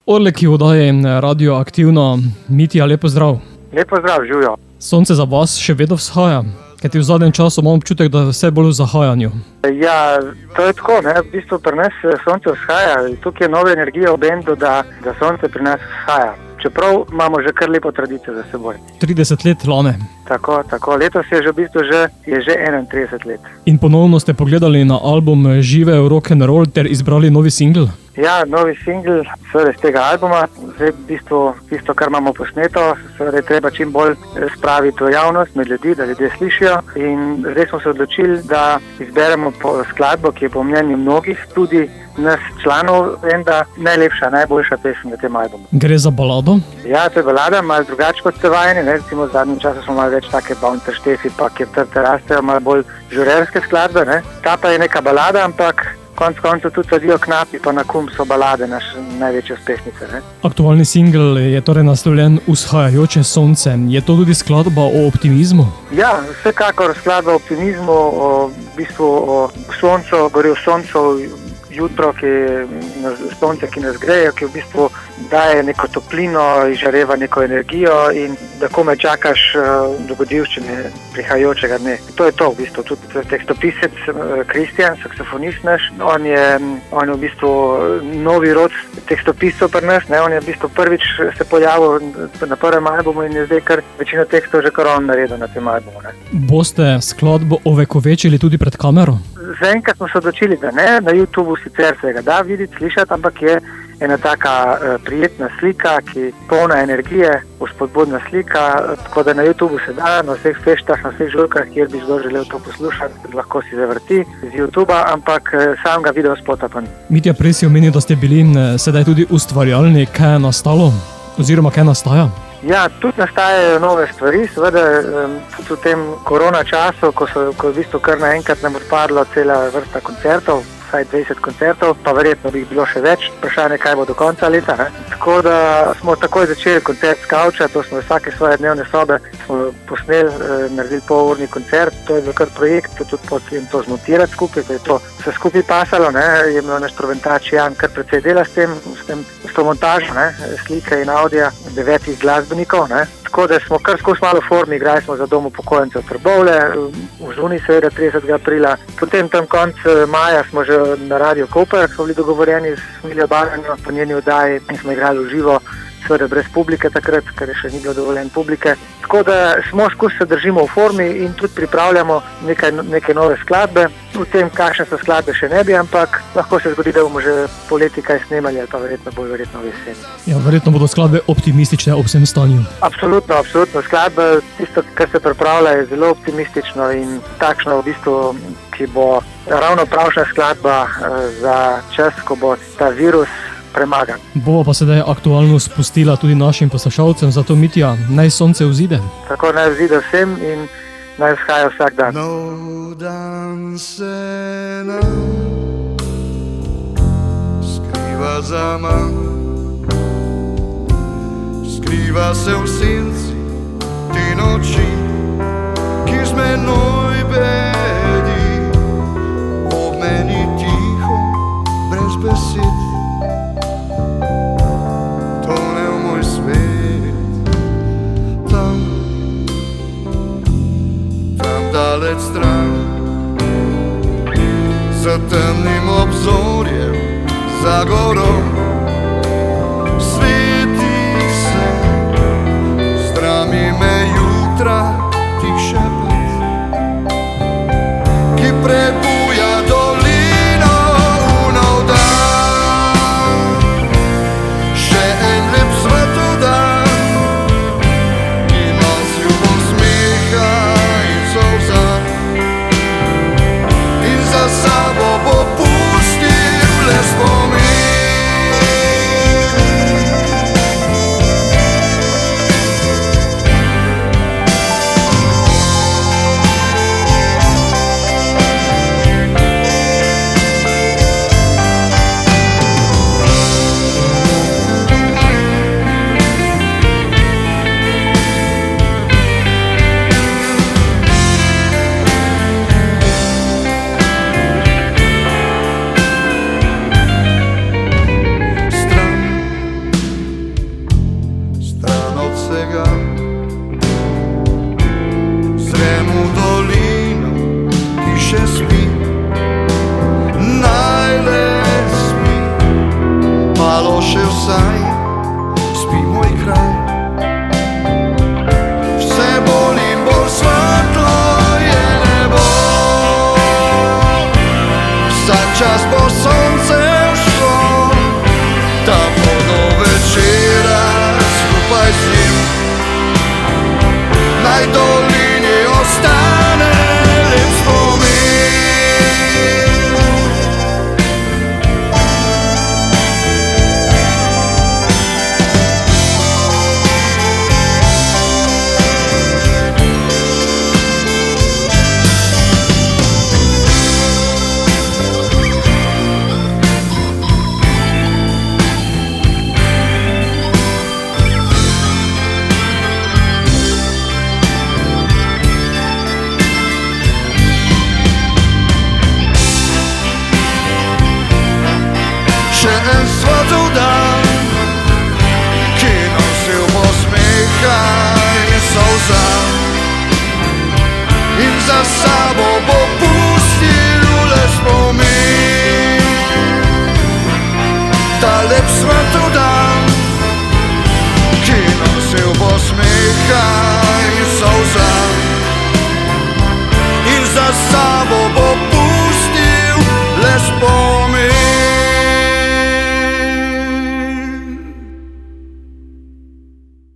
Orlek je v oddaji Radioaktivno. Mitja, lepo zdrav. Lepo zdrav, živijo. Sonce za vas še vedno vzhaja, ker ti v zadnjem času imam občutek, da je vse bolj v zahajanju. Ja, to je tako, ne? V bistvu pri nas sonce vzhaja. Tukaj je nove energije v bendu, da sonce pri nas vzhaja. Čeprav imamo že kar lepo tradicijo za seboj. 30 let lane. Tako. Letos je že v bistvu že 31 let. In ponovno ste pogledali na album Živel rock'n'roll ter izbrali novi singl? Ja, novi singl, seveda iz tega albuma. Zdaj v bistvu tisto, kar imamo posneto, seveda je treba čim bolj spraviti v javnost, med ljudi, da ljudje slišijo. In zdaj smo se odločili, da izberemo skladbo, ki je po mnenju mnogih, tudi nas članov, benda, najlepša, najboljša pesem na tem albumu. Gre za balado? Ja, to je balada, malo drugače kot ste vajeni, ne? Recimo v zadnjem času smo malo več take Bouncer Štefi, pa kjer trte rastejo, malo bolj žurerske skladbe, ne? Ta pa je neka balada, ampak konec koncev tudi Sadijo knapi, pa na kum so balade naše največje uspešnice, ne? Aktualni singl je torej naslovljen Vzhajajoče sonce. Je to tudi skladba o optimizmu? Ja, vsekakor skladba o optimizmu, v bistvu o soncu, gori v soncu, jutro, sonce, ki nas greje, ki v bistvu daje neko toplino, izžareva neko energijo in da komaj čakaš dogodivščine prihajajočega dne. To je to v bistvu. Tudi tekstopisec Kristjan, saksofonist naš, on je v bistvu novi rod tekstopiscev pri nas, ne? On je v bistvu prvič se pojavil na prvem albumu in je zdaj kar večino tekstov že kar on naredil na tem albumu, ne? Boste skladbo ovekovečili tudi pred kamero? Zaenkrat smo se odločili, da ne. Na YouTubeu sicer se ga da videti, slišati, ampak je ena taka prijetna slika, ki polna energije, vzpodbudna slika, tako da na YouTubeu se da, na vseh feštah, na vseh žurkah, kjer bi kdo želel to poslušati, lahko si zavrti z YouTubea, ampak samega videospota pa ni. Mitja, prej si omenil, da ste bili sedaj tudi ustvarjalni. Kaj je nastalo oziroma kaj nastaja? Ja, tudi nastajajo nove stvari, seveda tudi v tem korona času, ko v bistvu kar naenkrat nam odpadlo cela vrsta koncertov, vsaj 20 koncertov, pa verjetno bi jih bilo še več, vprašanje, kaj bo do konca leta, ne? Tako da smo takoj začeli koncert s kavča, to smo vsake svoje dnevne sobe smo posneli, naredili polurni koncert, to je bil kar projekt, tudi potem to zmontirati skupaj, da je to vse skupaj pasalo, ne? Je imel naš instrumentač Jan kar precej dela s to montažo, ne? Slike in audija 9 glasbenikov, ne? Tako da smo kar skozi malo formi, igrali smo za Dom upokojencev Trbovlje, v Žuni seveda 30. aprila, potem tam konc maja smo že na Radio Koper, smo bili dogovorjeni z Smiljo Baranjo po njeni oddaji in smo igrali v živo, seveda brez publike takrat, ker je še ni bilo dovoljen publike. Tako da smo skozi se držimo v formi in tudi pripravljamo neke nove skladbe. V tem, kakšne so skladbe, še ne bi, ampak lahko se zgodi, da bomo že poleti kaj snemali ali pa bolj verjetno v jeseni. Ja, verjetno bodo skladbe optimistične ob vsem stanju. Absolutno. Skladba, tisto, kar se pripravlja, je zelo optimistično in takšno v bistvu, ki bo ravno pravšna skladba za čas, ko bo ta virus premagan. Bova pa sedaj aktualno spustila tudi našim poslušalcem, zato Mitja, naj sonce vzide. Tako naj vzide vsem in naj vzhaja vsak dan. Nov dan se nam skriva za mano, skriva se v senci te noči, ki z menoj bedi, ob meni tiho, brez besed. Tone v moj svet, tam daleč stran, za temnim obzorjem, za gorom, sveti se, zdrami me jutra, tih šepet, ki prebuja dolino v nov dan. Še en lep svetodan, ki nas ljubom smeha in solza, in za sabo bo pustil le spomin. vsaj, spi moj kraj. Vse bolj in bolj svetlo je nebo, vsak čas bo sonce všlo, da bo do večera skupaj z njim. Naj dolini ostane lep spomin. Še en svetov dan, ki nosil posmeha in solza, in za sabo bo